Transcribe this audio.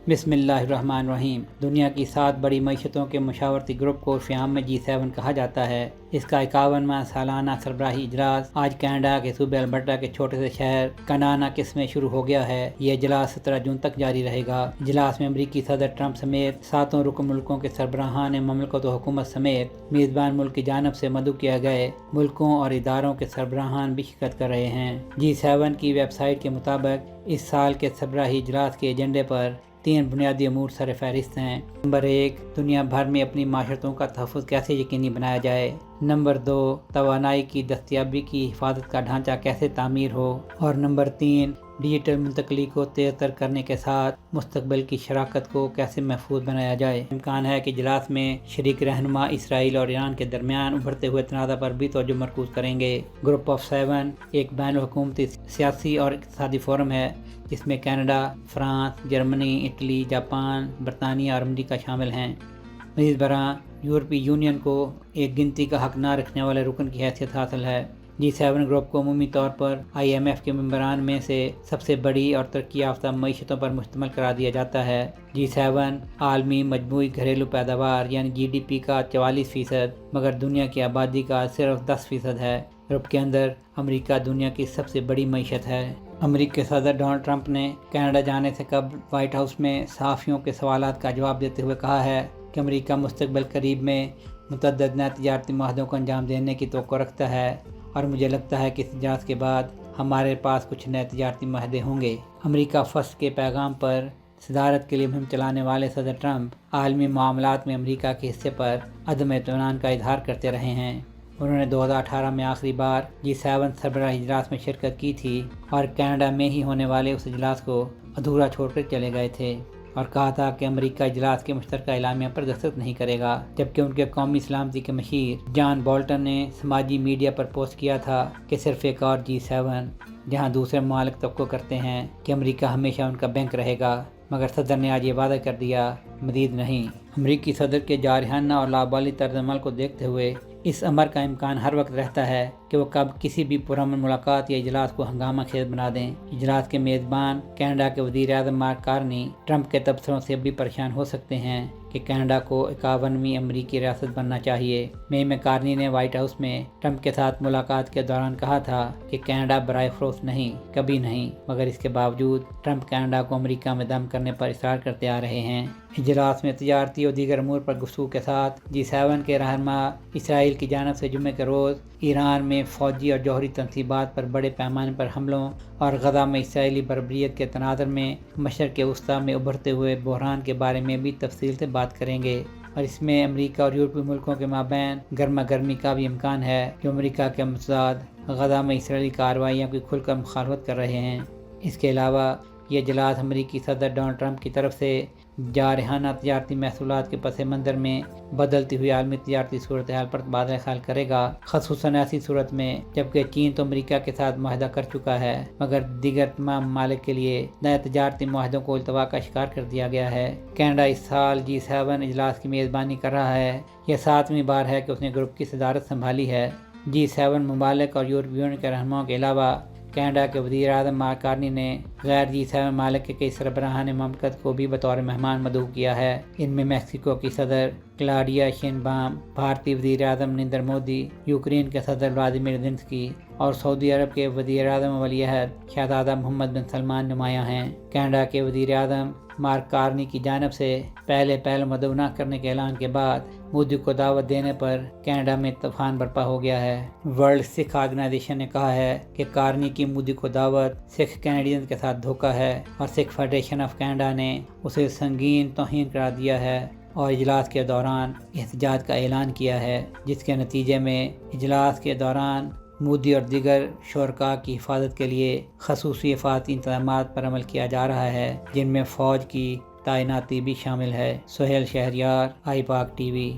بسم اللہ الرحمن الرحیم۔ دنیا کی 7 بڑی معیشتوں کے مشاورتی گروپ کو شام میں G7 کہا جاتا ہے۔ اس کا 51واں سالانہ سربراہی اجلاس آج کینیڈا کے صوبے البرٹا کے چھوٹے سے شہر کناناکس میں شروع ہو گیا ہے۔ یہ اجلاس 17 جون تک جاری رہے گا۔ اجلاس میں امریکی صدر ٹرمپ سمیت 7 رکن ملکوں کے سربراہان مملکت و حکومت سمیت میزبان ملک کی جانب سے مدعو کیے گئے ملکوں اور اداروں کے سربراہان بھی شرکت کر رہے ہیں۔ G7 کی ویب سائٹ کے مطابق اس سال کے سربراہی اجلاس کے ایجنڈے پر 3 بنیادی امور سر فہرست ہیں۔ نمبر 1، دنیا بھر میں اپنی معاشرتوں کا تحفظ کیسے یقینی بنایا جائے۔ نمبر 2، توانائی کی دستیابی کی حفاظت کا ڈھانچہ کیسے تعمیر ہو۔ اور نمبر 3، ڈیجیٹل منتقلی کو تیز تر کرنے کے ساتھ مستقبل کی شراکت کو کیسے محفوظ بنایا جائے۔ امکان ہے کہ اجلاس میں شریک رہنما اسرائیل اور ایران کے درمیان ابھرتے ہوئے تنازع پر بھی توجہ مرکوز کریں گے۔ گروپ آف 7 ایک بین الحکومتی سیاسی اور اقتصادی فورم ہے جس میں Canada, France, Germany, Italy, Japan, برطانیہ اور امریکہ شامل ہیں۔ مزید برآں یورپی یونین کو ایک گنتی کا حق نہ رکھنے والے رکن کی حیثیت حاصل ہے۔ G7 گروپ کو عمومی طور پر IMF کے ممبران میں سے سب سے بڑی اور ترقی یافتہ معیشتوں پر مشتمل قرار دیا جاتا ہے۔ G7 عالمی مجموعی گھریلو پیداوار یعنی GDP کا 44%، مگر دنیا کی آبادی کا صرف 10% ہے۔ گروپ کے اندر امریکہ دنیا کی سب سے بڑی معیشت ہے۔ امریکی صدر ڈونلڈ ٹرمپ نے کینیڈا جانے سے قبل وائٹ ہاؤس میں صحافیوں کے سوالات کا جواب دیتے ہوئے کہا ہے کہ امریکہ مستقبل قریب میں متعدد نئے تجارتی معاہدوں کو انجام دینے کی توقع رکھتا ہے، اور مجھے لگتا ہے کہ اس اجلاس کے بعد ہمارے پاس کچھ نئے تجارتی معاہدے ہوں گے۔ امریکہ فرسٹ کے پیغام پر صدارت کے لیے مہم چلانے والے صدر ٹرمپ عالمی معاملات میں امریکہ کے حصے پر عدم اطمینان کا اظہار کرتے رہے ہیں۔ انہوں نے 2018 میں آخری بار G7 سربراہی اجلاس میں شرکت کی تھی اور کینیڈا میں ہی ہونے والے اس اجلاس کو ادھورا چھوڑ کر چلے گئے تھے اور کہا تھا کہ امریکہ اجلاس کے مشترکہ اعلامیہ پر دستخط نہیں کرے گا، جبکہ ان کے قومی سلامتی کے مشیر جان بولٹن نے سماجی میڈیا پر پوسٹ کیا تھا کہ صرف ایک اور G7 جہاں دوسرے ممالک توقع کرتے ہیں کہ امریکہ ہمیشہ ان کا بینک رہے گا، مگر صدر نے آج یہ وعدہ کر دیا، مزید نہیں۔ امریکی صدر کے جارحانہ اور لابالی طرز عمل کو دیکھتے ہوئے اس امر کا امکان ہر وقت رہتا ہے کہ وہ کب کسی بھی پرامن ملاقات یا اجلاس کو ہنگامہ خیز بنا دیں۔ اجلاس کے میزبان کینیڈا کے وزیر اعظم مارک کارنی ٹرمپ کے تبصروں سے بھی پریشان ہو سکتے ہیں کہ کینیڈا کو 51ویں امریکی ریاست بننا چاہیے۔ مئی میں کارنی نے وائٹ ہاؤس میں ٹرمپ کے ساتھ ملاقات کے دوران کہا تھا کہ کینیڈا برائے فروخت نہیں، کبھی نہیں، مگر اس کے باوجود ٹرمپ کینیڈا کو امریکہ میں دم کرنے پر اصرار کرتے آ رہے ہیں۔ اجلاس میں تجارتی اور دیگر امور پر گفتگو کے ساتھ G7 کے رہنما اسرائیل کی جانب سے جمعے کے روز ایران میں فوجی اور جوہری تنصیبات پر بڑے پیمانے پر حملوں اور غزہ میں اسرائیلی بربریت کے تناظر میں مشرق وسطیٰ میں ابھرتے ہوئے بحران کے بارے میں بھی تفصیل سے بات کریں گے، اور اس میں امریکہ اور یورپی ملکوں کے مابین گرما گرمی کا بھی امکان ہے جو امریکہ کے متضاد غزہ میں اسرائیلی کارروائیوں کی کھل کر مخالفت کر رہے ہیں۔ اس کے علاوہ یہ اجلاس امریکی صدر ڈونلڈ ٹرمپ کی طرف سے جارحانہ تجارتی محصولات کے پس منظر میں بدلتی ہوئی عالمی تجارتی صورتحال پر تبادلہ خیال کرے گا، خصوصاً ایسی صورت میں جبکہ چین تو امریکہ کے ساتھ معاہدہ کر چکا ہے، مگر دیگر تمام ممالک کے لیے نئے تجارتی معاہدوں کو التوا کا شکار کر دیا گیا ہے۔ کینیڈا اس سال G7 اجلاس کی میزبانی کر رہا ہے۔ یہ 7ویں بار ہے کہ اس نے گروپ کی صدارت سنبھالی ہے۔ G7 ممالک اور یورپی یونین کے رہنماؤں کے علاوہ کینیڈا کے وزیر اعظم مارک کارنی نے غیر G7 ممالک کے کئی سربراہان مملکت کو بھی بطور مہمان مدعو کیا ہے۔ ان میں میکسیکو کی صدر کلاڈیا شینبام، بھارتی وزیر اعظم نریندر مودی، یوکرین کے صدر ولادیمیر زیلنسکی اور سعودی عرب کے وزیر اعظم ولی عہد شہزادہ محمد بن سلمان نمایاں ہیں۔ کینیڈا کے وزیر اعظم مارک کارنی کی جانب سے پہلے مدعو نہ کرنے کے اعلان کے بعد مودی کو دعوت دینے پر کینیڈا میں طوفان برپا ہو گیا ہے۔ ورلڈ سکھ آرگنائزیشن نے کہا ہے کہ کارنی کی مودی کو دعوت سکھ کینیڈین کے ساتھ دھوکہ ہے اور سکھ فیڈریشن آف کینیڈا نے اسے سنگین توہین قرار دیا ہے اور اجلاس کے دوران احتجاج کا اعلان کیا ہے، جس کے نتیجے میں اجلاس کے دوران مودی اور دیگر شرکاء کی حفاظت کے لیے خصوصی حفاظتی انتظامات پر عمل کیا جا رہا ہے، جن میں فوج کی تعیناتی بھی شامل ہے۔ سہیل شہریار، آئی پاک ٹی وی۔